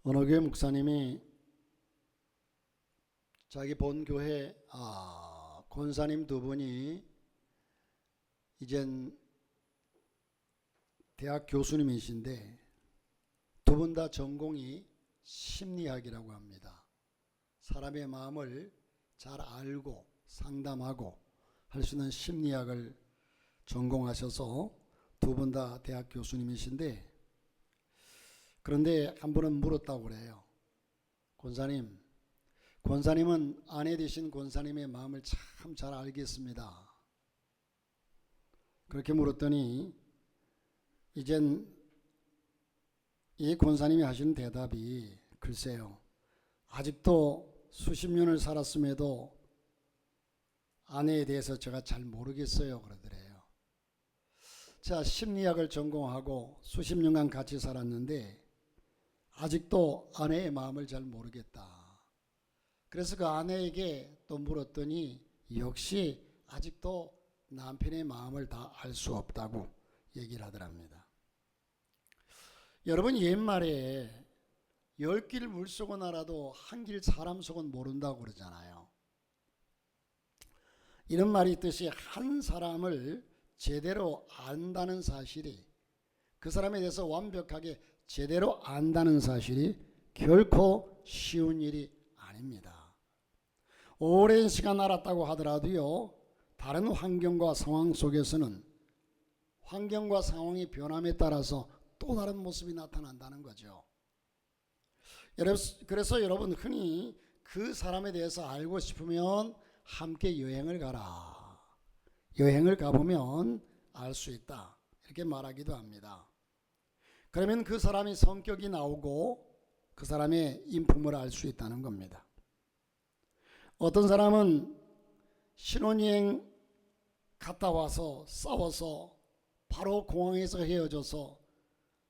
어느 교회 목사님이 자기 본 교회 권사님 두 분이 이젠 대학 교수님이신데 두 분 다 전공이 심리학이라고 합니다. 사람의 마음을 잘 알고 상담하고 할 수 있는 심리학을 전공하셔서 두 분 다 대학 교수님이신데, 그런데 한 분은 물었다고 그래요. 권사님은 아내 되신 권사님의 마음을 참 잘 알겠습니다. 그렇게 물었더니 이젠 이 권사님이 하시는 대답이, 글쎄요, 아직도 수십 년을 살았음에도 아내에 대해서 제가 잘 모르겠어요 그러더래요. 제가 심리학을 전공하고 수십 년간 같이 살았는데 아직도 아내의 마음을 잘 모르겠다. 그래서 그 아내에게 또 물었더니 역시 아직도 남편의 마음을 다 알 수 없다고 얘기를 하더랍니다. 여러분, 옛말에 10길 물속은 알아도 한 길 사람 속은 모른다고 그러잖아요. 이런 말이 있듯이 한 사람을 제대로 안다는 사실이, 그 사람에 대해서 완벽하게 제대로 안다는 사실이 결코 쉬운 일이 아닙니다. 오랜 시간 알았다고 하더라도요, 다른 환경과 상황 속에서는 환경과 상황이 변함에 따라서 또 다른 모습이 나타난다는 거죠. 그래서 여러분, 흔히 그 사람에 대해서 알고 싶으면 함께 여행을 가라. 여행을 가보면 알 수 있다. 이렇게 말하기도 합니다. 그러면 그 사람의 성격이 나오고 그 사람의 인품을 알 수 있다는 겁니다. 어떤 사람은 신혼여행 갔다 와서 싸워서 바로 공항에서 헤어져서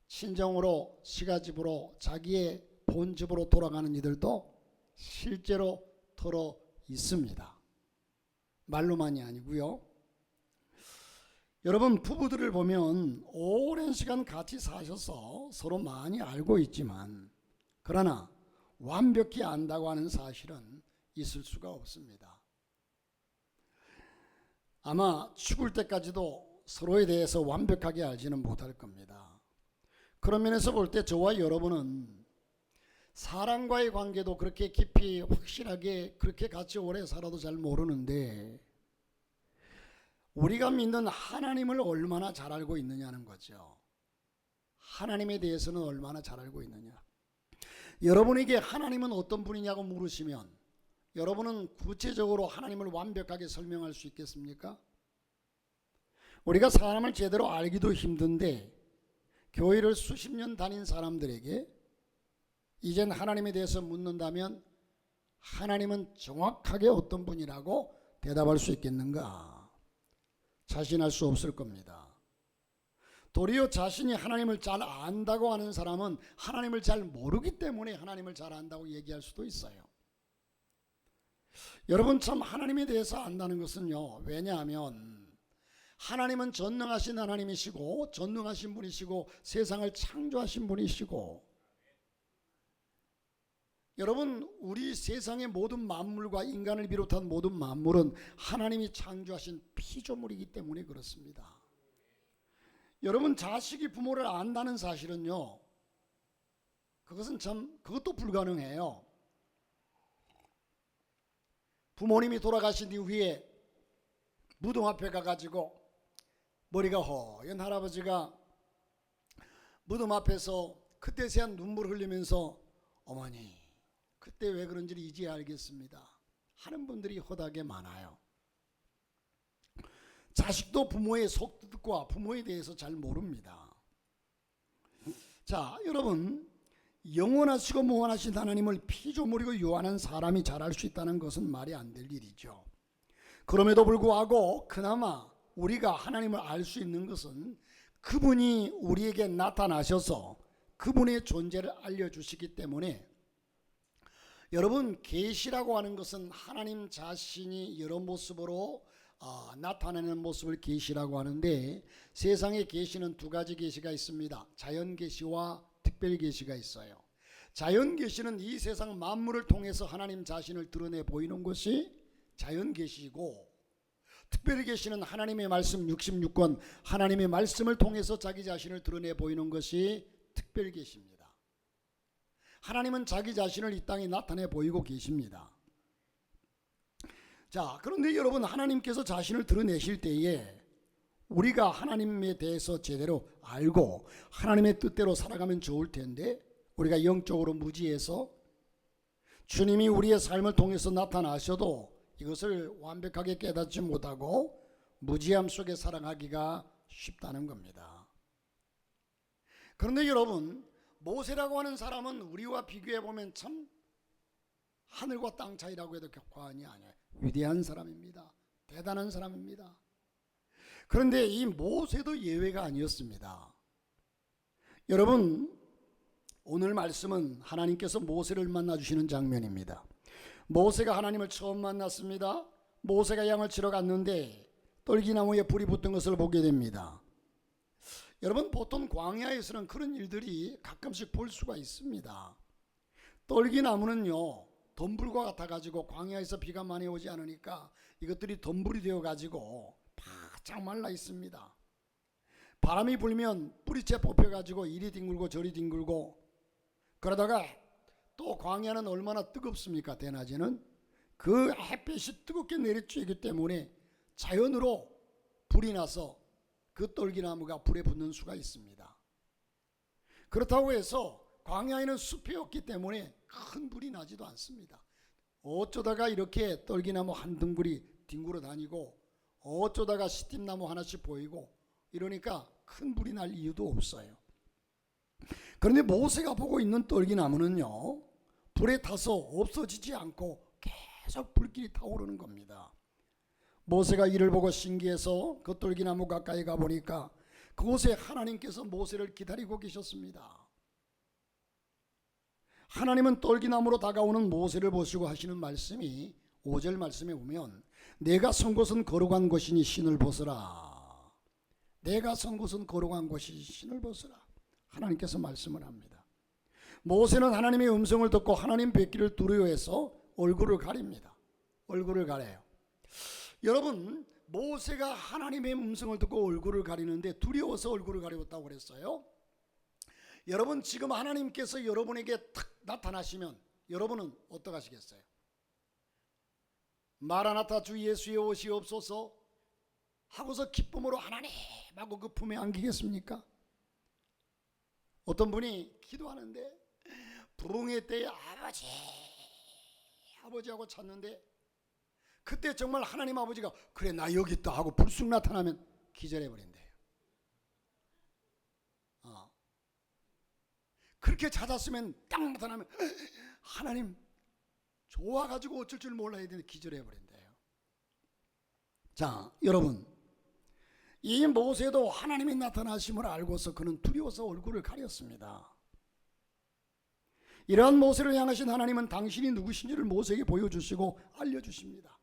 친정으로, 시가집으로, 자기의 본집으로 돌아가는 이들도 실제로 더러 있습니다. 말로만이 아니고요. 여러분, 부부들을 보면 오랜 시간 같이 사셔서 서로 많이 알고 있지만, 그러나 완벽히 안다고 하는 사실은 있을 수가 없습니다. 아마 죽을 때까지도 서로에 대해서 완벽하게 알지는 못할 겁니다. 그런 면에서 볼 때 저와 여러분은 사람과의 관계도 그렇게 깊이 확실하게 그렇게 같이 오래 살아도 잘 모르는데, 우리가 믿는 하나님을 얼마나 잘 알고 있느냐는 거죠. 하나님에 대해서는 얼마나 잘 알고 있느냐. 여러분에게 하나님은 어떤 분이냐고 물으시면 여러분은 구체적으로 하나님을 완벽하게 설명할 수 있겠습니까? 우리가 사람을 제대로 알기도 힘든데 교회를 수십 년 다닌 사람들에게 이젠 하나님에 대해서 묻는다면 하나님은 정확하게 어떤 분이라고 대답할 수 있겠는가? 자신할 수 없을 겁니다. 도리어 자신이 하나님을 잘 안다고 하는 사람은 하나님을 잘 모르기 때문에 하나님을 잘 안다고 얘기할 수도 있어요. 여러분, 참 하나님에 대해서 안다는 것은요, 왜냐하면 하나님은 전능하신 하나님이시고 전능하신 분이시고 세상을 창조하신 분이시고, 여러분, 우리 세상의 모든 만물과 인간을 비롯한 모든 만물은 하나님이 창조하신 피조물이기 때문에 그렇습니다. 여러분, 자식이 부모를 안다는 사실은요, 그것도 불가능해요. 부모님이 돌아가신 이후에 무덤 앞에 가가지고 머리가 허연 할아버지가 무덤 앞에서 그때서야 눈물 흘리면서 어머니 그때 왜 그런지를 이제 알겠습니다 하는 분들이 허다하게 많아요. 자식도 부모의 속뜻과 부모에 대해서 잘 모릅니다. 자, 여러분, 영원하시고 무한하신 하나님을 피조물이고 유한한 사람이 잘 알 수 있다는 것은 말이 안 될 일이죠. 그럼에도 불구하고 그나마 우리가 하나님을 알 수 있는 것은 그분이 우리에게 나타나셔서 그분의 존재를 알려주시기 때문에, 여러분, 계시라고 하는 것은 하나님 자신이 여러 모습으로 나타내는 모습을 계시라고 하는데, 세상에 계시는 두 가지 계시가 있습니다. 자연 계시와 특별 계시가 있어요. 자연 계시는 이 세상 만물을 통해서 하나님 자신을 드러내 보이는 것이 자연 계시고, 특별히 계시는 하나님의 말씀 66권 하나님의 말씀을 통해서 자기 자신을 드러내 보이는 것이 특별 계시입니다. 하나님은 자기 자신을 이 땅에 나타내 보이고 계십니다. 자, 그런데 여러분, 하나님께서 자신을 드러내실 때에 우리가 하나님에 대해서 제대로 알고 하나님의 뜻대로 살아가면 좋을 텐데, 우리가 영적으로 무지해서 주님이 우리의 삶을 통해서 나타나셔도 이것을 완벽하게 깨닫지 못하고 무지함 속에 살아가기가 쉽다는 겁니다. 그런데 여러분, 모세라고 하는 사람은 우리와 비교해 보면 참 하늘과 땅 차이라고 해도 과언이 아니에요. 위대한 사람입니다. 대단한 사람입니다. 그런데 이 모세도 예외가 아니었습니다. 여러분, 오늘 말씀은 하나님께서 모세를 만나주시는 장면입니다. 모세가 하나님을 처음 만났습니다. 모세가 양을 치러 갔는데 떨기나무에 불이 붙은 것을 보게 됩니다. 여러분, 보통 광야에서는 그런 일들이 가끔씩 볼 수가 있습니다. 떨기나무는요, 덤불과 같아가지고 광야에서 비가 많이 오지 않으니까 이것들이 덤불이 되어가지고 바짝 말라 있습니다. 바람이 불면 뿌리채 뽑혀가지고 이리 뒹굴고 저리 뒹굴고, 그러다가 또 광야는 얼마나 뜨겁습니까? 대낮에는 그 햇빛이 뜨겁게 내리쬐기 때문에 자연으로 불이 나서 그 떨기나무가 불에 붙는 수가 있습니다. 그렇다고 해서 광야에는 숲이 없기 때문에 큰 불이 나지도 않습니다. 어쩌다가 이렇게 떨기나무 한 덩굴이 뒹굴어 다니고 어쩌다가 시팀나무 하나씩 보이고 이러니까 큰 불이 날 이유도 없어요. 그런데 모세가 보고 있는 떨기나무는요, 불에 타서 없어지지 않고 계속 불길이 타오르는 겁니다. 모세가 이를 보고 신기해서 그 떨기나무 가까이 가보니까 그곳에 하나님께서 모세를 기다리고 계셨습니다. 하나님은 떨기나무로 다가오는 모세를 보시고 하시는 말씀이 5절 말씀에 보면, 내가 선 곳은 거룩한 곳이니 신을 벗으라. 내가 선 곳은 거룩한 곳이 신을 벗으라. 하나님께서 말씀을 합니다. 모세는 하나님의 음성을 듣고 하나님 뵙기를 두려워해서 얼굴을 가립니다. 얼굴을 가려요. 여러분, 모세가 하나님의 음성을 듣고 얼굴을 가리는데 두려워서 얼굴을 가리웠다고 그랬어요. 여러분, 지금 하나님께서 여러분에게 탁 나타나시면 여러분은 어떡하시겠어요? 마라나타 주 예수의 오시옵소서 하고서 기쁨으로 하나님하고 그 품에 안기겠습니까? 어떤 분이 기도하는데 부흥회 때에 아버지하고 찾는데 그때 정말 하나님 아버지가 그래 나 여기 있다 하고 불쑥 나타나면 기절해버린대요. 그렇게 찾았으면 딱 나타나면 하나님 좋아가지고 어쩔 줄 몰라야 되는데 기절해버린대요. 자, 여러분, 이 모세도 하나님의 나타나심을 알고서 그는 두려워서 얼굴을 가렸습니다. 이러한 모세를 향하신 하나님은 당신이 누구신지를 모세에게 보여주시고 알려주십니다.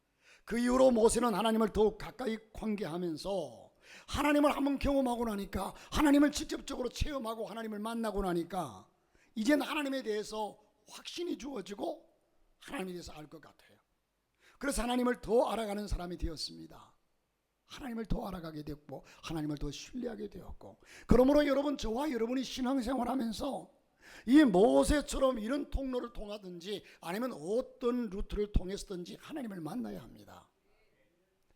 그 이후로 모세는 하나님을 더욱 가까이 관계하면서 하나님을 한번 경험하고 나니까, 하나님을 직접적으로 체험하고 하나님을 만나고 나니까 이젠 하나님에 대해서 확신이 주어지고 하나님에 대해서 알 것 같아요. 그래서 하나님을 더 알아가는 사람이 되었습니다. 하나님을 더 알아가게 되었고 하나님을 더 신뢰하게 되었고, 그러므로 여러분, 저와 여러분이 신앙생활하면서 이 모세처럼 이런 통로를 통하든지 아니면 어떤 루트를 통해서든지 하나님을 만나야 합니다.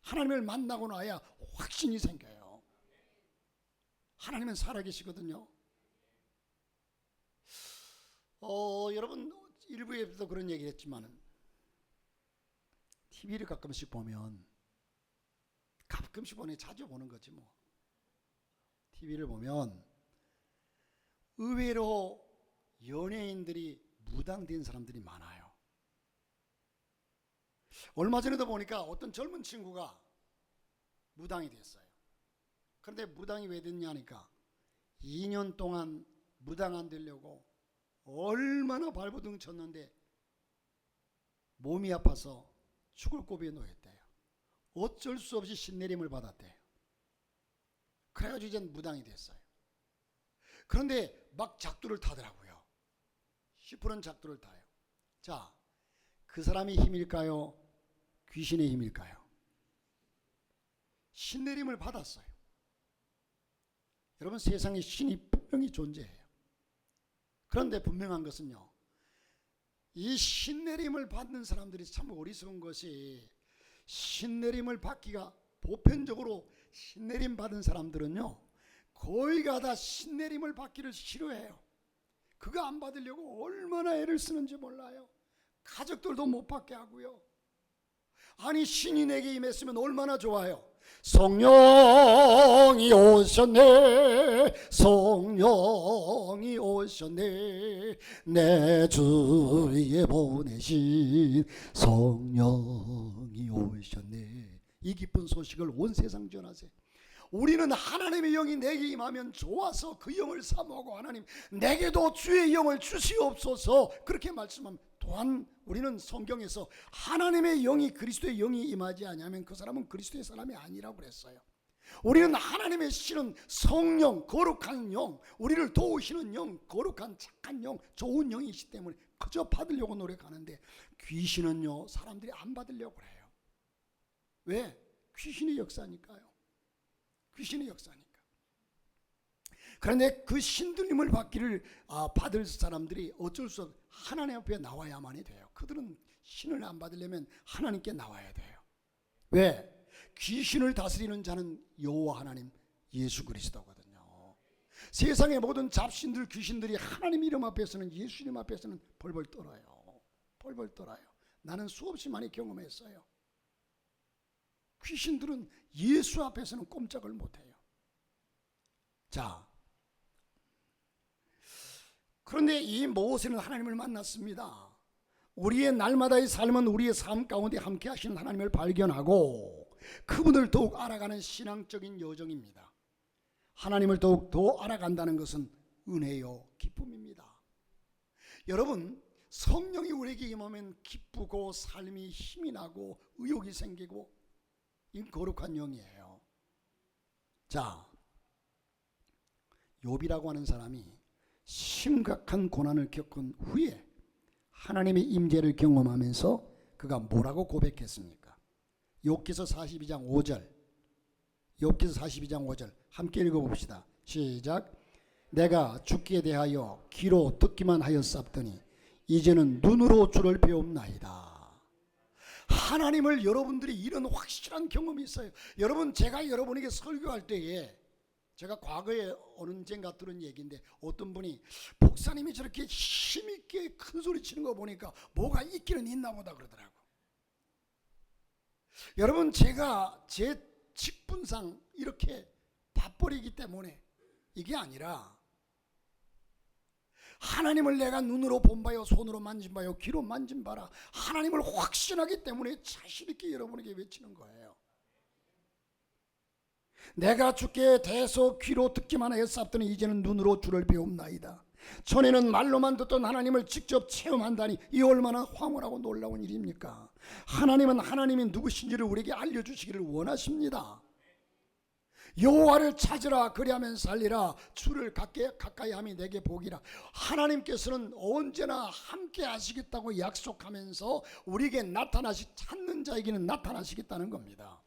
하나님을 만나고 나야 확신이 생겨요. 하나님은 살아계시거든요. 여러분, 일부에도 그런 얘기를 했지만 TV를 가끔씩 보면, 가끔씩 보니 자주 보는 거지 뭐. TV를 보면 의외로 연예인들이 무당된 사람들이 많아요. 얼마 전에도 보니까 어떤 젊은 친구가 무당이 됐어요. 그런데 무당이 왜 됐냐니까 2년 동안 무당 안 되려고 얼마나 발버둥 쳤는데 몸이 아파서 죽을 고비에 놓였대요. 어쩔 수 없이 신내림을 받았대요. 그래가지고 이제 무당이 됐어요. 그런데 막 작두를 타더라고요. 푸른 작두를 타요. 자, 그 사람의 힘일까요? 귀신의 힘일까요? 신내림을 받았어요. 여러분, 세상에 신이 분명히 존재해요. 그런데 분명한 것은요, 이 신내림을 받는 사람들이 참 어리석은 것이, 신내림을 받기가 보편적으로 신내림 받은 사람들은요, 거의가 다 신내림을 받기를 싫어해요. 그거 안 받으려고 얼마나 애를 쓰는지 몰라요. 가족들도 못 받게 하고요. 아니, 신이 내게 임했으면 얼마나 좋아요. 성령이 오셨네, 성령이 오셨네, 내 주위에 보내신 성령이 오셨네. 이 기쁜 소식을 온 세상 전하세요. 우리는 하나님의 영이 내게 임하면 좋아서 그 영을 사모하고, 하나님 내게도 주의 영을 주시옵소서 그렇게 말씀하면, 또한 우리는 성경에서 하나님의 영이, 그리스도의 영이 임하지 않으면 그 사람은 그리스도의 사람이 아니라고 그랬어요. 우리는 하나님의 신은 성령, 거룩한 영, 우리를 도우시는 영, 거룩한 착한 영, 좋은 영이시기 때문에 그저 받으려고 노력하는데, 귀신은요, 사람들이 안 받으려고 그래요. 왜? 귀신의 역사니까요. 귀신의 역사니까. 그런데 그 신들림을 받을 사람들이 어쩔 수 없이 하나님 앞에 나와야만이 돼요. 그들은 신을 안 받으려면 하나님께 나와야 돼요. 왜? 귀신을 다스리는 자는 여호와 하나님 예수 그리스도거든요. 세상의 모든 잡신들, 귀신들이 하나님 이름 앞에서는, 예수 이름 앞에서는 벌벌 떨어요. 벌벌 떨어요. 나는 수없이 많이 경험했어요. 귀신들은 예수 앞에서는 꼼짝을 못해요. 자, 그런데 이 모세는 하나님을 만났습니다. 우리의 날마다의 삶은 우리의 삶 가운데 함께 하시는 하나님을 발견하고 그분을 더욱 알아가는 신앙적인 여정입니다. 하나님을 더욱 더 알아간다는 것은 은혜요 기쁨입니다. 여러분, 성령이 우리에게 임하면 기쁘고 삶이 힘이 나고 의욕이 생기고, 이 거룩한 영이에요. 자, 욥이라고 하는 사람이 심각한 고난을 겪은 후에 하나님의 임재를 경험하면서 그가 뭐라고 고백했습니까? 욥기서 42장 5절, 욥기서 42장 5절 함께 읽어봅시다. 시작. 내가 죽기에 대하여 귀로 듣기만 하였사옵더니 이제는 눈으로 주를 배웁나이다. 하나님을, 여러분들이 이런 확실한 경험이 있어요. 여러분, 제가 여러분에게 설교할 때에, 제가 과거에 언젠가 들은 얘기인데, 어떤 분이 목사님이 저렇게 힘있게 큰 소리 치는 거 보니까 뭐가 있기는 있나 보다 그러더라고. 여러분, 제가 제 직분상 이렇게 밥벌이기 때문에 이게 아니라, 하나님을 내가 눈으로 본 바요, 손으로 만진 바요, 귀로 만진 바라, 하나님을 확신하기 때문에 자신 있게 여러분에게 외치는 거예요. 내가 주께 대서 귀로 듣기만 하였사옵더니 이제는 눈으로 주를 배웁나이다. 전에는 말로만 듣던 하나님을 직접 체험한다니, 이 얼마나 황홀하고 놀라운 일입니까? 하나님은 하나님이 누구신지를 우리에게 알려주시기를 원하십니다. 여호와를 찾으라, 그리하면 살리라. 주를 가까이 함이 내게 복이라. 하나님께서는 언제나 함께 하시겠다고 약속하면서 우리에게 찾는 자에게는 나타나시겠다는 겁니다.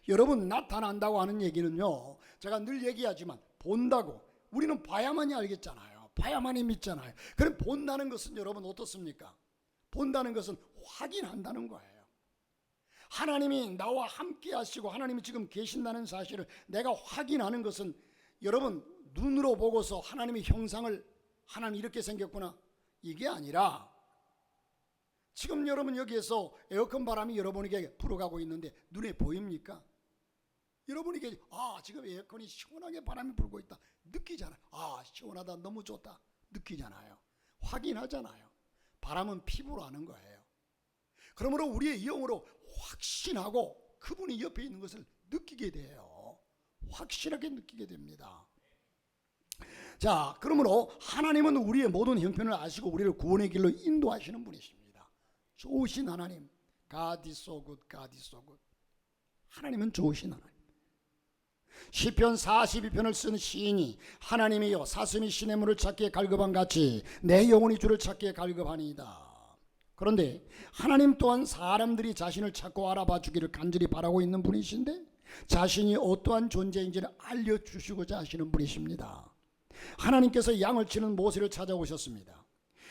여러분, 나타난다고 하는 얘기는요, 제가 늘 얘기하지만 본다고, 우리는 봐야만이 알겠잖아요. 봐야만이 믿잖아요. 그럼 본다는 것은 여러분 어떻습니까? 본다는 것은 확인한다는 거예요. 하나님이 나와 함께 하시고 하나님이 지금 계신다는 사실을 내가 확인하는 것은, 여러분, 눈으로 보고서 하나님의 형상을, 하나님 이렇게 생겼구나, 이게 아니라, 지금 여러분 여기에서 에어컨 바람이 여러분에게 불어가고 있는데 눈에 보입니까? 여러분에게 지금 에어컨이 시원하게 바람이 불고 있다 느끼잖아요. 시원하다, 너무 좋다 느끼잖아요. 확인하잖아요. 바람은 피부로 아는 거예요. 그러므로 우리의 영으로 확신하고 그분이 옆에 있는 것을 느끼게 돼요. 확실하게 느끼게 됩니다. 자, 그러므로 하나님은 우리의 모든 형편을 아시고 우리를 구원의 길로 인도하시는 분이십니다. 좋으신 하나님, God is so good, God is so good. 하나님은 좋으신 하나님. 시편 42편을 쓴 시인이 하나님이여 사슴이 시냇물을 찾기에 갈급한 같이 내 영혼이 주를 찾기에 갈급하니이다. 그런데 하나님 또한 사람들이 자신을 찾고 알아봐 주기를 간절히 바라고 있는 분이신데 자신이 어떠한 존재인지를 알려주시고자 하시는 분이십니다. 하나님께서 양을 치는 모세를 찾아오셨습니다.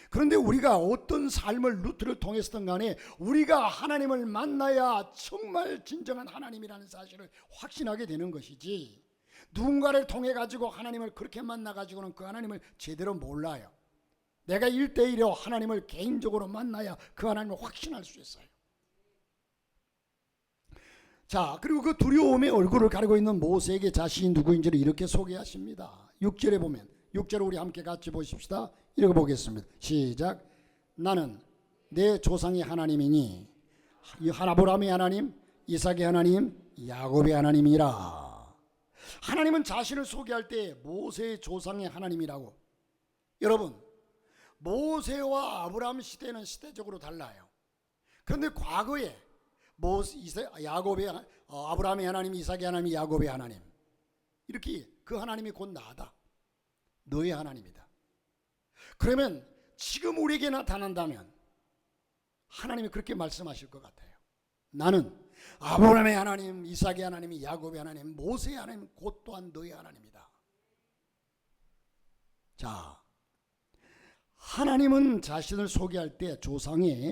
그런데 우리가 어떤 삶을 루트를 통해서든 간에 우리가 하나님을 만나야 정말 진정한 하나님이라는 사실을 확신하게 되는 것이지, 누군가를 통해 가지고 하나님을 그렇게 만나 가지고는 그 하나님을 제대로 몰라요. 내가 1대1로 하나님을 개인적으로 만나야 그 하나님을 확신할 수 있어요. 자, 그리고 그 두려움의 얼굴을 가리고 있는 모세에게 자신이 누구인지를 이렇게 소개하십니다. 6절에 보면, 6절 우리 함께 같이 보십시다. 읽어보겠습니다. 시작. 나는 내 조상의 하나님이니 아브라함의 하나님, 이삭의 하나님, 야곱의 하나님이라. 하나님은 자신을 소개할 때 모세의 조상의 하나님이라고. 여러분, 모세와 아브라함 시대는 시대적으로 달라요. 그런데 과거에 야곱의 아브라함의 하나님, 이삭의 하나님, 야곱의 하나님, 이렇게 그 하나님이 곧 나다, 너의 하나님이다. 그러면 지금 우리에게 나타난다면 하나님이 그렇게 말씀하실 것 같아요. 나는 아브라함의 하나님, 이삭의 하나님, 야곱의 하나님, 모세의 하나님 곧 또한 너의 하나님이다. 자, 하나님은 자신을 소개할 때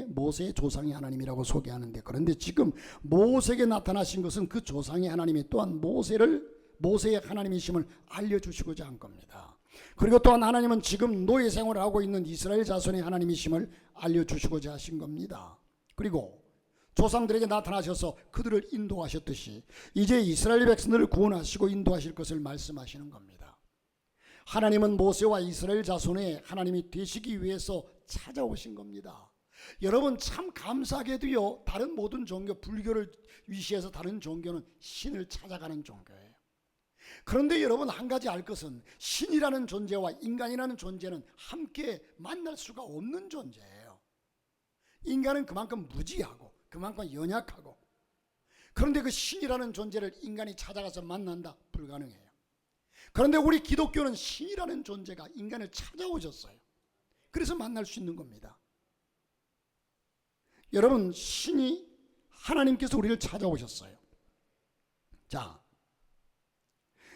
모세의 조상의 하나님이라고 소개하는데, 그런데 지금 모세에게 나타나신 것은 그 조상의 하나님이 또한 모세의 하나님이심을 알려주시고자 한 겁니다. 그리고 또한 하나님은 지금 노예 생활을 하고 있는 이스라엘 자손의 하나님이심을 알려주시고자 하신 겁니다. 그리고 조상들에게 나타나셔서 그들을 인도하셨듯이 이제 이스라엘 백성들을 구원하시고 인도하실 것을 말씀하시는 겁니다. 하나님은 모세와 이스라엘 자손의 하나님이 되시기 위해서 찾아오신 겁니다. 여러분, 참 감사하게도요, 다른 모든 종교, 불교를 위시해서 다른 종교는 신을 찾아가는 종교예요. 그런데 여러분, 한 가지 알 것은 신이라는 존재와 인간이라는 존재는 함께 만날 수가 없는 존재예요. 인간은 그만큼 무지하고 그만큼 연약하고, 그런데 그 신이라는 존재를 인간이 찾아가서 만난다? 불가능해요. 그런데 우리 기독교는 신이라는 존재가 인간을 찾아오셨어요. 그래서 만날 수 있는 겁니다. 여러분, 하나님께서 우리를 찾아오셨어요. 자,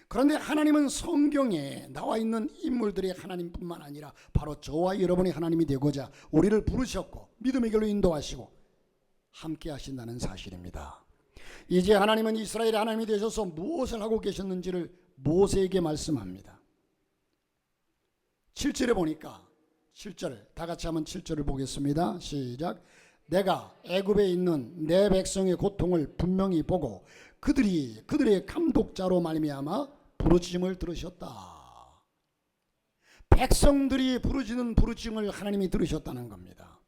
그런데 하나님은 성경에 나와 있는 인물들의 하나님뿐만 아니라 바로 저와 여러분의 하나님이 되고자 우리를 부르셨고 믿음의 길로 인도하시고 함께 하신다는 사실입니다. 이제 하나님은 이스라엘의 하나님이 되셔서 무엇을 하고 계셨는지를 모세에게 말씀합니다. 7절에 보니까, 7절 다 같이 한번 7절을 보겠습니다. 시작. 내가 애굽에 있는 내 백성의 고통을 분명히 보고 그들의 감독자로 말미암아 부르짖음을 들으셨다. 백성들이 부르짖는 부르짖음을 하나님이 들으셨다는 겁니다.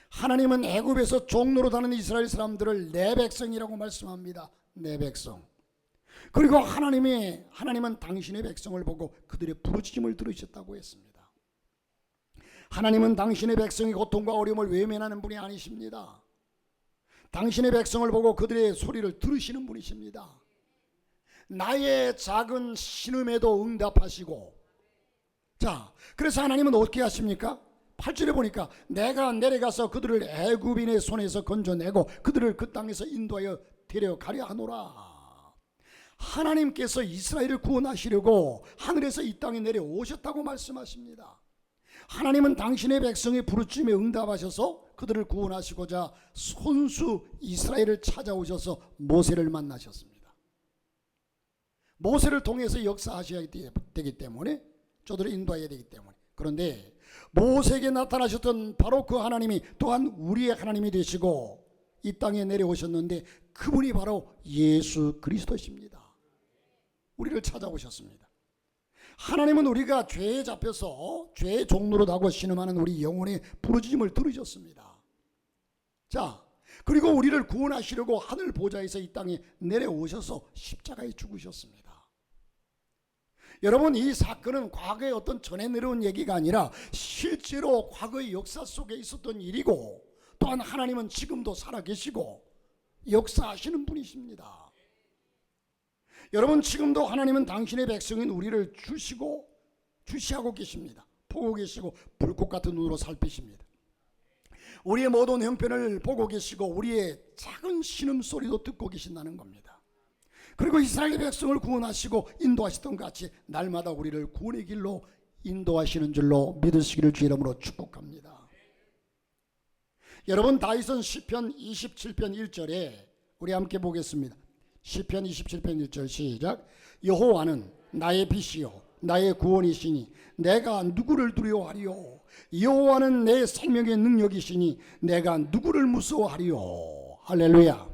하나님은 애굽에서 종로로 다니는 이스라엘 사람들을 내 백성이라고 말씀합니다. 내 백성. 그리고 하나님은 당신의 백성을 보고 그들의 부르짖음을 들으셨다고 했습니다. 하나님은 당신의 백성의 고통과 어려움을 외면하는 분이 아니십니다. 당신의 백성을 보고 그들의 소리를 들으시는 분이십니다. 나의 작은 신음에도 응답하시고, 자, 그래서 하나님은 어떻게 하십니까? 8절에 보니까 내가 내려가서 그들을 애굽인의 손에서 건져내고 그들을 그 땅에서 인도하여 데려가려 하노라. 하나님께서 이스라엘을 구원하시려고 하늘에서 이 땅에 내려오셨다고 말씀하십니다. 하나님은 당신의 백성의 부르짖음에 응답하셔서 그들을 구원하시고자 손수 이스라엘을 찾아오셔서 모세를 만나셨습니다. 모세를 통해서 역사하셔야 되기 때문에, 저들을 인도해야 되기 때문에. 그런데 모세에게 나타나셨던 바로 그 하나님이 또한 우리의 하나님이 되시고 이 땅에 내려오셨는데, 그분이 바로 예수 그리스도십니다. 우리를 찾아오셨습니다. 하나님은 우리가 죄에 잡혀서 죄의 종로로 나고 신음하는 우리 영혼의 부르짖음을 들으셨습니다. 자, 그리고 우리를 구원하시려고 하늘 보좌에서 이 땅에 내려오셔서 십자가에 죽으셨습니다. 여러분, 이 사건은 과거에 어떤 전해 내려온 얘기가 아니라 실제로 과거의 역사 속에 있었던 일이고, 또한 하나님은 지금도 살아계시고 역사하시는 분이십니다. 여러분, 지금도 하나님은 당신의 백성인 우리를 주시하고 계십니다. 보고 계시고 불꽃 같은 눈으로 살피십니다. 우리의 모든 형편을 보고 계시고 우리의 작은 신음소리도 듣고 계신다는 겁니다. 그리고 이스라엘 백성을 구원하시고 인도하시던 같이 날마다 우리를 구원의 길로 인도하시는 줄로 믿으시기를 주 이름으로 축복합니다. 여러분, 다윗은 시편 27편 1절에 우리 함께 보겠습니다. 시편 27편 1절 시작. 여호와는 나의 빛이요 나의 구원이시니 내가 누구를 두려워하리요. 여호와는 내 생명의 능력이시니 내가 누구를 무서워하리요. 할렐루야.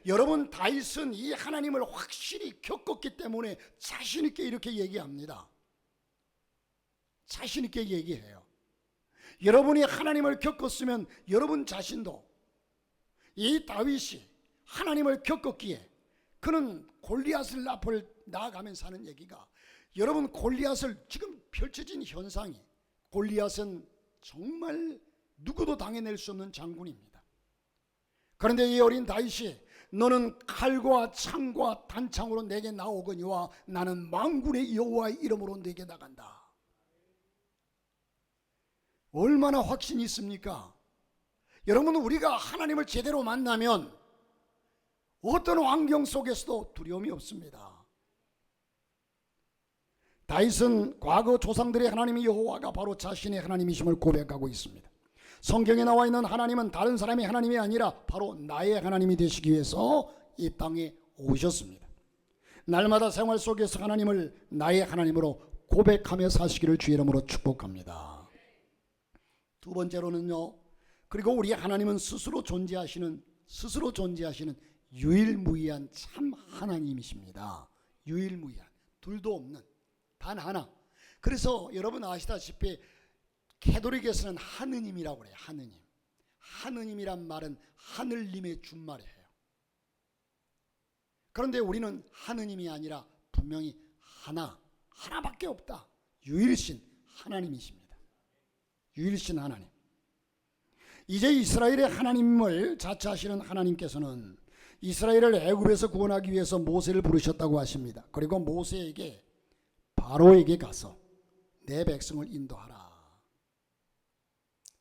여러분, 다윗은 이 하나님을 확실히 겪었기 때문에 자신 있게 이렇게 얘기합니다. 자신 있게 얘기해요. 여러분이 하나님을 겪었으면 여러분 자신도, 이 다윗이 하나님을 겪었기에 그는 골리앗을 앞을 나아가면서 하는 얘기가, 여러분, 골리앗을 지금 펼쳐진 현상이, 골리앗은 정말 누구도 당해낼 수 없는 장군입니다. 그런데 이 어린 다윗이 너는 칼과 창과 단창으로 내게 나오거니와 나는 만군의 여호와의 이름으로 내게 나간다. 얼마나 확신이 있습니까? 여러분, 우리가 하나님을 제대로 만나면 어떤 환경 속에서도 두려움이 없습니다. 다윗은 과거 조상들의 하나님이 여호와가 바로 자신의 하나님이심을 고백하고 있습니다. 성경에 나와 있는 하나님은 다른 사람의 하나님이 아니라 바로 나의 하나님이 되시기 위해서 이 땅에 오셨습니다. 날마다 생활 속에서 하나님을 나의 하나님으로 고백하며 사시기를 주의 이름으로 축복합니다. 두 번째로는요, 그리고 우리 하나님은 스스로 존재하시는 유일무이한 참 하나님이십니다. 유일무이한, 둘도 없는 단 하나. 그래서 여러분 아시다시피 캐톨릭에서는 하느님이라고 그래요. 하느님. 하느님이란 말은 하늘님의 준말이에요. 그런데 우리는 하느님이 아니라 분명히 하나밖에 없다. 유일신 하나님이십니다. 유일신 하나님. 이제 이스라엘의 하나님을 자처하시는 하나님께서는 이스라엘을 애굽에서 구원하기 위해서 모세를 부르셨다고 하십니다. 그리고 모세에게 바로에게 가서 내 백성을 인도하라.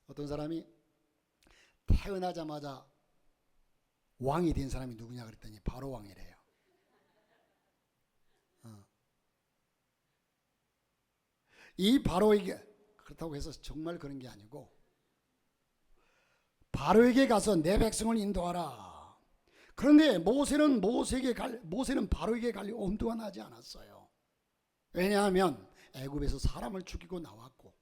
어떤 사람이 태어나자마자 왕이 된 사람이 누구냐 그랬더니 바로 왕이래요. 이 바로에게, 그렇다고 해서 정말 그런 게 아니고, 바로에게 가서 내 백성을 인도하라. 그런데 모세는 바로에게 갈 엄두가 나지 않았어요. 왜냐하면 애굽에서 사람을 죽이고 나왔고,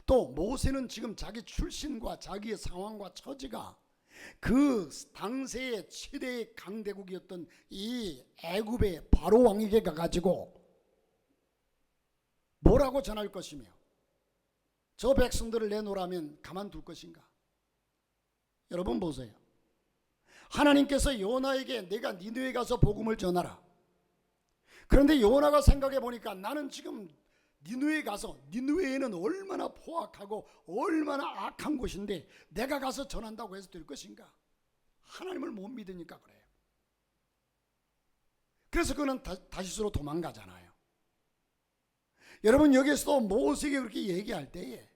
또 모세는 지금 자기 출신과 자기의 상황과 처지가 그 당시의 최대의 강대국이었던 이 애굽의 바로 왕에게 가가지고 뭐라고 전할 것이며 저 백성들을 내놓으라면 가만둘 것인가? 여러분 보세요. 하나님께서 요나에게 내가 니느웨에 가서 복음을 전하라. 그런데 요나가 생각해 보니까 나는 지금 니느웨에 가서, 니느웨에는 얼마나 포악하고 얼마나 악한 곳인데 내가 가서 전한다고 해서 될 것인가? 하나님을 못 믿으니까 그래요. 그래서 그는 다시스로 도망가잖아요. 여러분, 여기서도 모세에게 그렇게 얘기할 때에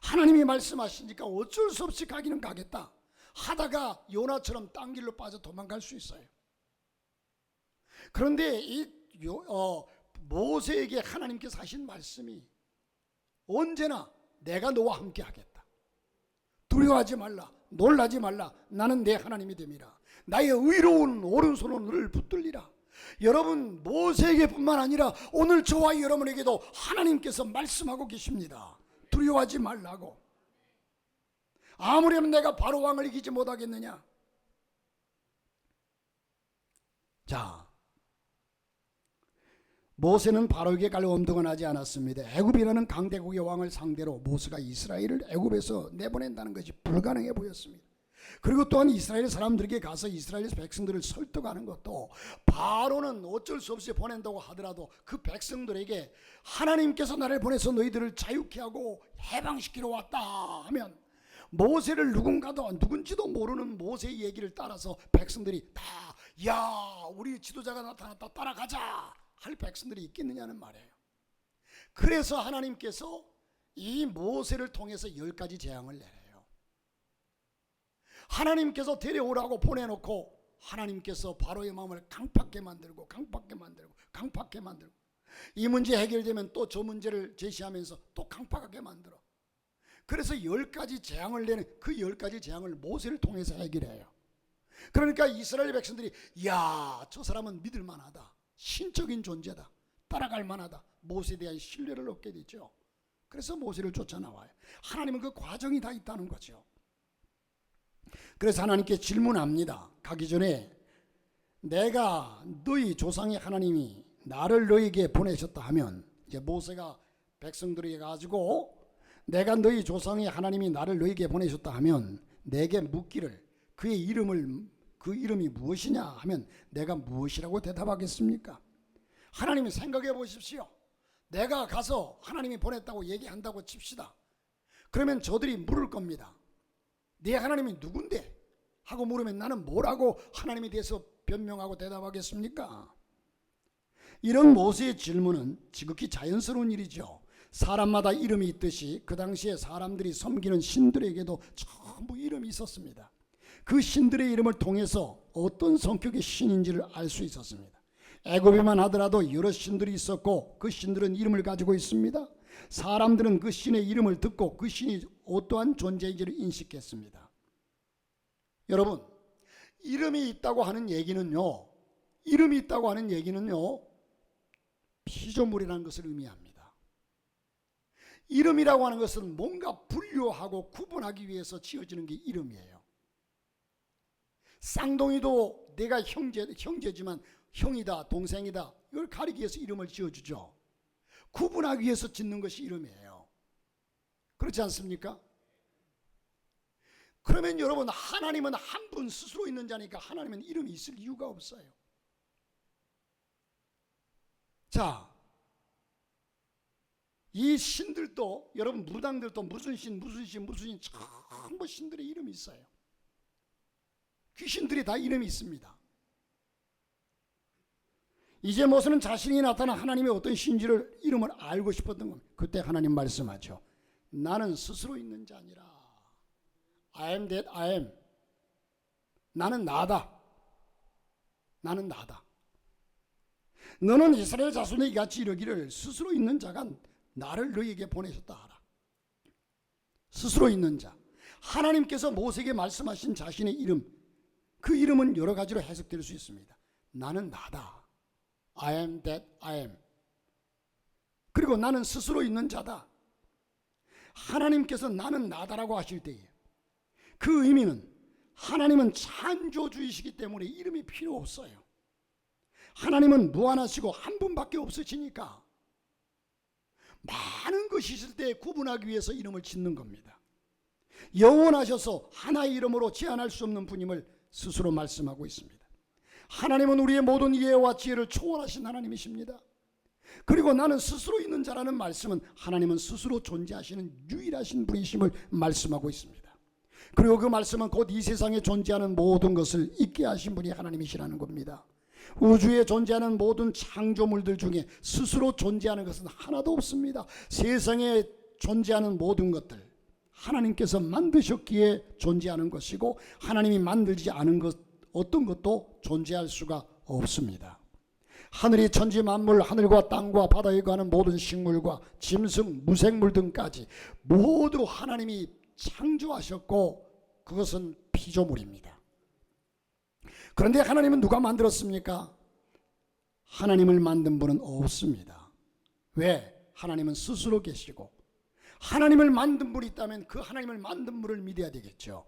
하나님이 말씀하시니까 어쩔 수 없이 가기는 가겠다 하다가 요나처럼 딴 길로 빠져 도망갈 수 있어요. 그런데 모세에게 하나님께서 하신 말씀이 언제나 내가 너와 함께 하겠다. 두려워하지 말라. 놀라지 말라. 나는 내 하나님이 됨이라. 나의 의로운 오른손은 너를 붙들리라. 여러분, 모세에게뿐만 아니라 오늘 저와 여러분에게도 하나님께서 말씀하고 계십니다. 두려워하지 말라고. 아무렴 내가 바로 왕을 이기지 못하겠느냐. 자, 모세는 바로에게 갈 엄두가 나지 않았습니다. 애굽이라는 강대국의 왕을 상대로 모세가 이스라엘을 애굽에서 내보낸다는 것이 불가능해 보였습니다. 그리고 또한 이스라엘 사람들에게 가서 이스라엘 백성들을 설득하는 것도, 바로는 어쩔 수 없이 보낸다고 하더라도 그 백성들에게 하나님께서 나를 보내서 너희들을 자유케 하고 해방시키러 왔다 하면 모세를 누군지도 모르는 모세의 얘기를 따라서 백성들이 다 야, 우리 지도자가 나타났다, 따라가자 할 백성들이 있겠느냐는 말이에요. 그래서 하나님께서 이 모세를 통해서 10가지 재앙을 내려요. 하나님께서 데려오라고 보내놓고 하나님께서 바로의 마음을 강팍게 만들고 이 문제 해결되면 또 저 문제를 제시하면서 또 강팍하게 만들어. 그래서 10가지 재앙을 내는 그 10가지 재앙을 모세를 통해서 해결해요. 그러니까 이스라엘 백성들이 야, 저 사람은 믿을 만하다, 신적인 존재다, 따라갈 만하다, 모세에 대한 신뢰를 얻게 되죠. 그래서 모세를 쫓아나와요. 하나님은 그 과정이 다 있다는 거죠. 그래서 하나님께 질문합니다. 가기 전에 내가 너희 조상의 하나님이 나를 너희에게 보내셨다 하면, 이제 모세가 백성들에게 가지고 내가 너희 조상의 하나님이 나를 너희에게 보내셨다 하면 내게 묻기를 그 이름이 무엇이냐 하면 내가 무엇이라고 대답하겠습니까? 하나님이 생각해 보십시오. 내가 가서 하나님이 보냈다고 얘기한다고 칩시다. 그러면 저들이 물을 겁니다. 네 하나님이 누군데? 하고 물으면 나는 뭐라고 하나님에 대해서 변명하고 대답하겠습니까? 이런 모세의 질문은 지극히 자연스러운 일이죠. 사람마다 이름이 있듯이 그 당시에 사람들이 섬기는 신들에게도 전부 이름이 있었습니다. 그 신들의 이름을 통해서 어떤 성격의 신인지를 알 수 있었습니다. 애굽에만 하더라도 여러 신들이 있었고 그 신들은 이름을 가지고 있습니다. 사람들은 그 신의 이름을 듣고 그 신이 어떠한 존재인지를 인식했습니다. 여러분, 이름이 있다고 하는 얘기는요, 피조물이라는 것을 의미합니다. 이름이라고 하는 것은 뭔가 분류하고 구분하기 위해서 지어지는 게 이름이에요. 쌍둥이도 내가 형제지만 형이다, 동생이다, 이걸 가리기 위해서 이름을 지어주죠. 구분하기 위해서 짓는 것이 이름이에요. 그렇지 않습니까? 그러면 여러분, 하나님은 한 분 스스로 있는 자니까 하나님은 이름이 있을 이유가 없어요. 자, 이 신들도, 여러분 무당들도 무슨 신 전부 신들의 이름이 있어요. 귀신들이 다 이름이 있습니다. 이제 모세는 자신이 나타난 하나님의 어떤 신지를 이름을 알고 싶었던 겁니다. 그때 하나님 말씀하죠. 나는 스스로 있는 자 아니라 I am that I am. 나는 나다. 너는 이스라엘 자손에게 같이 이르기를 스스로 있는 자가 나를 너희에게 보내셨다 하라. 스스로 있는 자. 하나님께서 모세에게 말씀하신 자신의 이름, 그 이름은 여러 가지로 해석될 수 있습니다. 나는 나다. I am that I am. 그리고 나는 스스로 있는 자다. 하나님께서 나는 나다라고 하실 때에 그 의미는 하나님은 창조주이시기 때문에 이름이 필요 없어요. 하나님은 무한하시고 한 분밖에 없으시니까 많은 것이 있을 때 구분하기 위해서 이름을 짓는 겁니다. 영원하셔서 하나의 이름으로 제한할 수 없는 분임을 스스로 말씀하고 있습니다. 하나님은 우리의 모든 이해와 지혜를 초월하신 하나님이십니다. 그리고 나는 스스로 있는 자라는 말씀은 하나님은 스스로 존재하시는 유일하신 분이심을 말씀하고 있습니다. 그리고 그 말씀은 곧 이 세상에 존재하는 모든 것을 있게 하신 분이 하나님이시라는 겁니다. 우주에 존재하는 모든 창조물들 중에 스스로 존재하는 것은 하나도 없습니다. 세상에 존재하는 모든 것들 하나님께서 만드셨기에 존재하는 것이고 하나님이 만들지 않은 것 어떤 것도 존재할 수가 없습니다. 하늘이 천지 만물, 하늘과 땅과 바다에 가는 모든 식물과 짐승, 무생물 등까지 모두 하나님이 창조하셨고 그것은 피조물입니다. 그런데 하나님은 누가 만들었습니까? 하나님을 만든 분은 없습니다. 왜? 하나님은 스스로 계시고 하나님을 만든 분이 있다면 그 하나님을 만든 분을 믿어야 되겠죠.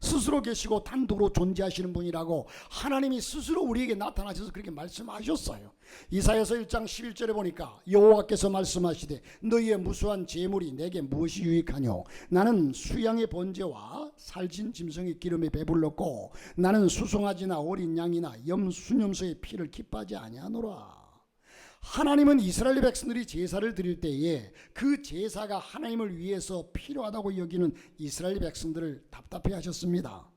스스로 계시고 단독으로 존재하시는 분이라고 하나님이 스스로 우리에게 나타나셔서 그렇게 말씀하셨어요. 이사야서 1장 11절에 보니까 여호와께서 말씀하시되 너희의 무수한 재물이 내게 무엇이 유익하뇨? 나는 수양의 번제와 살진 짐승의 기름에 배불렀고 나는 수송아지나 어린 양이나 수염소의 피를 기뻐하지 아니하노라. 하나님은 이스라엘 백성들이 제사를 드릴 때에 그 제사가 하나님을 위해서 필요하다고 여기는 이스라엘 백성들을 답답해 하셨습니다.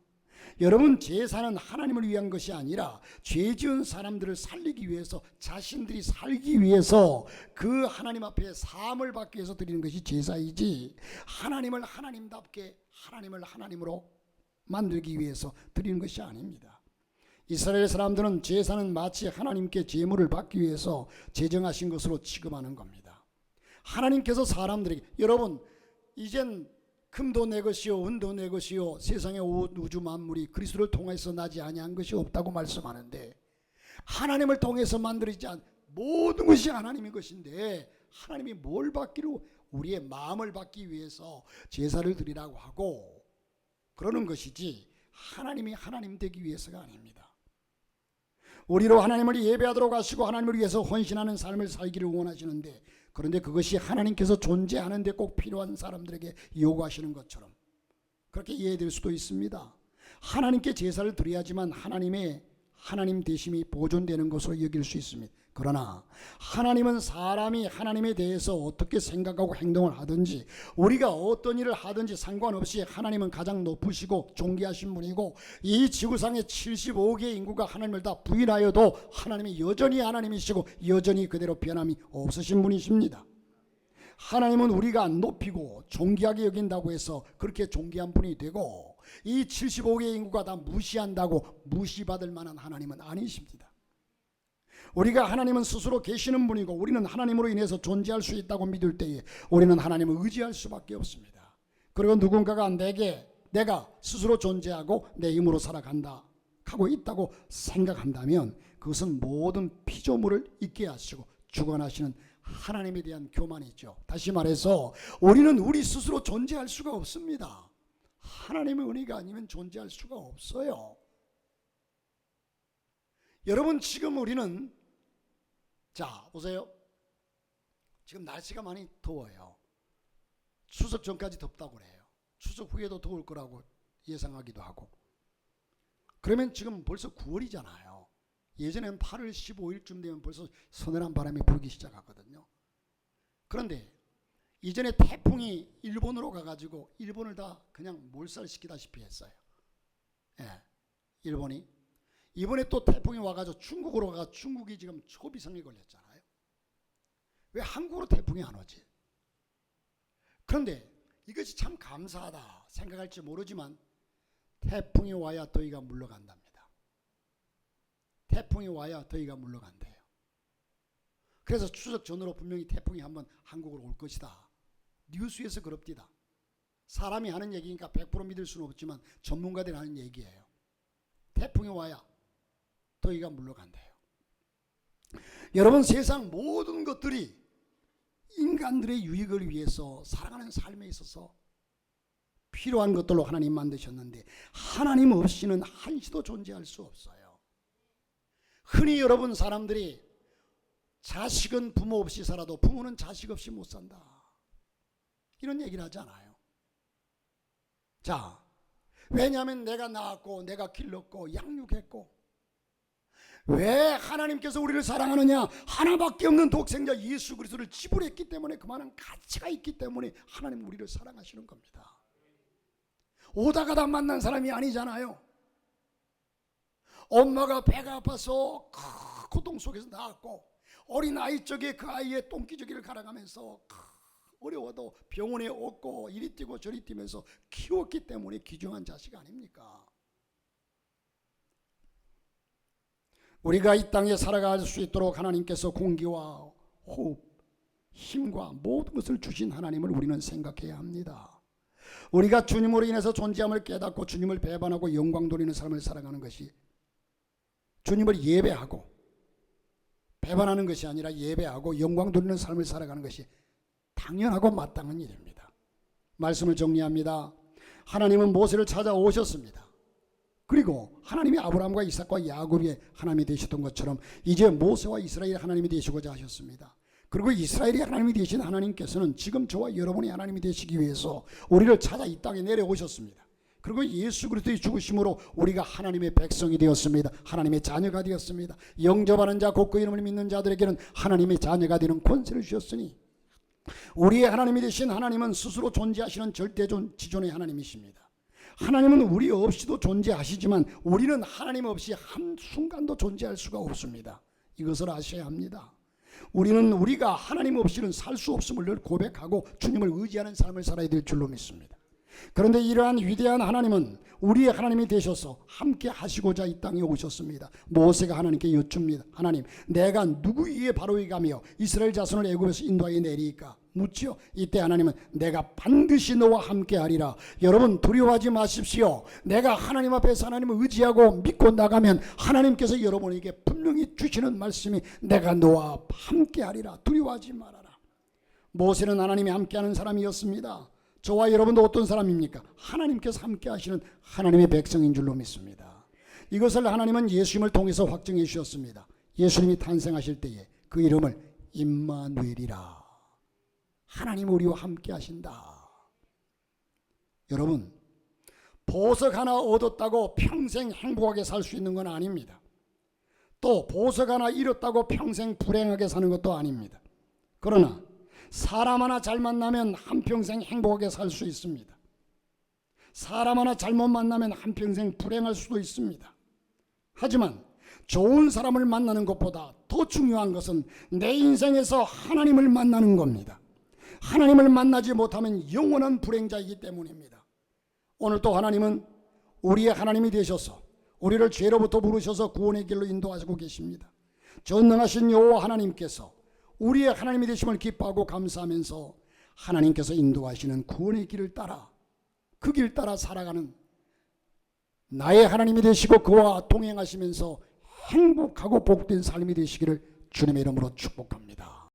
여러분, 제사는 하나님을 위한 것이 아니라 죄 지은 사람들을 살리기 위해서, 자신들이 살기 위해서 그 하나님 앞에 사함을 받기 위해서 드리는 것이 제사이지, 하나님을 하나님답게, 하나님을 하나님으로 만들기 위해서 드리는 것이 아닙니다. 이스라엘 사람들은 제사는 마치 하나님께 제물을 받기 위해서 제정하신 것으로 취급하는 겁니다. 하나님께서 사람들에게, 여러분, 이젠 금도 내 것이요 은도 내 것이요 세상의 우주 만물이 그리스도를 통해서 나지 아니한 것이 없다고 말씀하는데, 하나님을 통해서 만들어지지 않은 모든 것이 하나님의 것인데, 하나님이 뭘 받기로? 우리의 마음을 받기 위해서 제사를 드리라고 하고 그러는 것이지, 하나님이 하나님 되기 위해서가 아닙니다. 우리로 하나님을 예배하도록 하시고 하나님을 위해서 헌신하는 삶을 살기를 원하시는데, 그런데 그것이 하나님께서 존재하는데 꼭 필요한 사람들에게 요구하시는 것처럼 그렇게 이해될 수도 있습니다. 하나님께 제사를 드려야지만 하나님 되심이 보존되는 것으로 여길 수 있습니다. 그러나 하나님은 사람이 하나님에 대해서 어떻게 생각하고 행동을 하든지, 우리가 어떤 일을 하든지 상관없이 하나님은 가장 높으시고 존귀하신 분이고, 이 지구상의 75개의 인구가 하나님을 다 부인하여도 하나님이 여전히 하나님이시고 여전히 그대로 변함이 없으신 분이십니다. 하나님은 우리가 높이고 존귀하게 여긴다고 해서 그렇게 존귀한 분이 되고, 이 75개의 인구가 다 무시한다고 무시받을 만한 하나님은 아니십니다. 우리가 하나님은 스스로 계시는 분이고 우리는 하나님으로 인해서 존재할 수 있다고 믿을 때에 우리는 하나님을 의지할 수밖에 없습니다. 그리고 누군가가 내가 스스로 존재하고 내 힘으로 살아간다 하고 있다고 생각한다면, 그것은 모든 피조물을 잊게 하시고 주관하시는 하나님에 대한 교만이죠. 다시 말해서 우리는 우리 스스로 존재할 수가 없습니다. 하나님의 은혜가 아니면 존재할 수가 없어요. 여러분, 지금 우리는, 자 보세요. 지금 날씨가 많이 더워요. 추석 전까지 덥다고 그래요. 추석 후에도 더울 거라고 예상하기도 하고. 그러면 지금 벌써 9월이잖아요. 예전에는 8월 15일쯤 되면 벌써 서늘한 바람이 불기 시작하거든요. 그런데 이전에 태풍이 일본으로 가가지고 일본을 다 그냥 몰살시키다시피 했어요. 일본이. 이번에 또 태풍이 와가지고 중국으로 가서 중국이 지금 초비상에 걸렸잖아요. 왜 한국으로 태풍이 안 오지? 그런데 이것이 참 감사하다 생각할지 모르지만, 태풍이 와야 더위가 물러간답니다. 태풍이 와야 더위가 물러간대요. 그래서 추석 전으로 분명히 태풍이 한번 한국으로 올 것이다. 뉴스에서 그럽디다. 사람이 하는 얘기니까 100% 믿을 수는 없지만 전문가들이 하는 얘기예요. 태풍이 와야 더위가 물러간대요. 여러분, 세상 모든 것들이 인간들의 유익을 위해서 살아가는 삶에 있어서 필요한 것들로 하나님 만드셨는데, 하나님 없이는 한시도 존재할 수 없어요. 흔히 여러분, 사람들이 자식은 부모 없이 살아도 부모는 자식 없이 못 산다, 이런 얘기를 하잖아요. 자, 왜냐하면 내가 낳았고 내가 길렀고 양육했고, 왜 하나님께서 우리를 사랑하느냐? 하나밖에 없는 독생자 예수 그리스도를 지불했기 때문에, 그만한 가치가 있기 때문에 하나님 우리를 사랑하시는 겁니다. 오다 가다 만난 사람이 아니잖아요. 엄마가 배가 아파서 고통 속에서 낳았고, 어린 아이 쪽에 그 아이의 똥기저귀를 갈아가면서 어려워도 병원에 없고 이리 뛰고 저리 뛰면서 키웠기 때문에 귀중한 자식 아닙니까? 우리가 이 땅에 살아갈 수 있도록 하나님께서 공기와 호흡, 힘과 모든 것을 주신 하나님을 우리는 생각해야 합니다. 우리가 주님으로 인해서 존재함을 깨닫고 주님을 배반하고 영광 돌리는 삶을 살아가는 것이, 주님을 예배하고 배반하는 것이 아니라 예배하고 영광 돌리는 삶을 살아가는 것이 당연하고 마땅한 일입니다. 말씀을 정리합니다. 하나님은 모세를 찾아오셨습니다. 그리고 하나님이 아브라함과 이삭과 야곱의 하나님이 되셨던 것처럼 이제 모세와 이스라엘의 하나님이 되시고자 하셨습니다. 그리고 이스라엘이 하나님이 되신 하나님께서는 지금 저와 여러분이 하나님이 되시기 위해서 우리를 찾아 이 땅에 내려오셨습니다. 그리고 예수 그리스도의 죽으심으로 우리가 하나님의 백성이 되었습니다. 하나님의 자녀가 되었습니다. 영접하는 자 곧 그 이름을 믿는 자들에게는 하나님의 자녀가 되는 권세를 주셨으니, 우리의 하나님이 되신 하나님은 스스로 존재하시는 절대존 지존의 하나님이십니다. 하나님은 우리 없이도 존재하시지만 우리는 하나님 없이 한순간도 존재할 수가 없습니다. 이것을 아셔야 합니다. 우리는 우리가 하나님 없이는 살 수 없음을 늘 고백하고 주님을 의지하는 삶을 살아야 될 줄로 믿습니다. 그런데 이러한 위대한 하나님은 우리의 하나님이 되셔서 함께 하시고자 이 땅에 오셨습니다. 모세가 하나님께 여쭙니다. 하나님, 내가 누구 위에 바로에 가며 이스라엘 자손을 애굽에서 인도하여 내리까? 묻지요. 이때 하나님은 내가 반드시 너와 함께 하리라. 여러분 두려워하지 마십시오. 내가 하나님 앞에서 하나님을 의지하고 믿고 나가면 하나님께서 여러분에게 분명히 주시는 말씀이 내가 너와 함께 하리라. 두려워하지 말아라. 모세는 하나님이 함께하는 사람이었습니다. 저와 여러분도 어떤 사람입니까? 하나님께서 함께 하시는 하나님의 백성인 줄로 믿습니다. 이것을 하나님은 예수님을 통해서 확증해 주셨습니다. 예수님이 탄생하실 때에 그 이름을 임마누엘이라. 하나님 우리와 함께 하신다. 여러분, 보석 하나 얻었다고 평생 행복하게 살 수 있는 건 아닙니다. 또 보석 하나 잃었다고 평생 불행하게 사는 것도 아닙니다. 그러나 사람 하나 잘 만나면 한평생 행복하게 살 수 있습니다. 사람 하나 잘못 만나면 한평생 불행할 수도 있습니다. 하지만 좋은 사람을 만나는 것보다 더 중요한 것은 내 인생에서 하나님을 만나는 겁니다. 하나님을 만나지 못하면 영원한 불행자이기 때문입니다. 오늘 또 하나님은 우리의 하나님이 되셔서 우리를 죄로부터 부르셔서 구원의 길로 인도하시고 계십니다. 전능하신 여호와 하나님께서 우리의 하나님이 되심을 기뻐하고 감사하면서 하나님께서 인도하시는 구원의 길을 따라 그 길 따라 살아가는 나의 하나님이 되시고 그와 동행하시면서 행복하고 복된 삶이 되시기를 주님의 이름으로 축복합니다.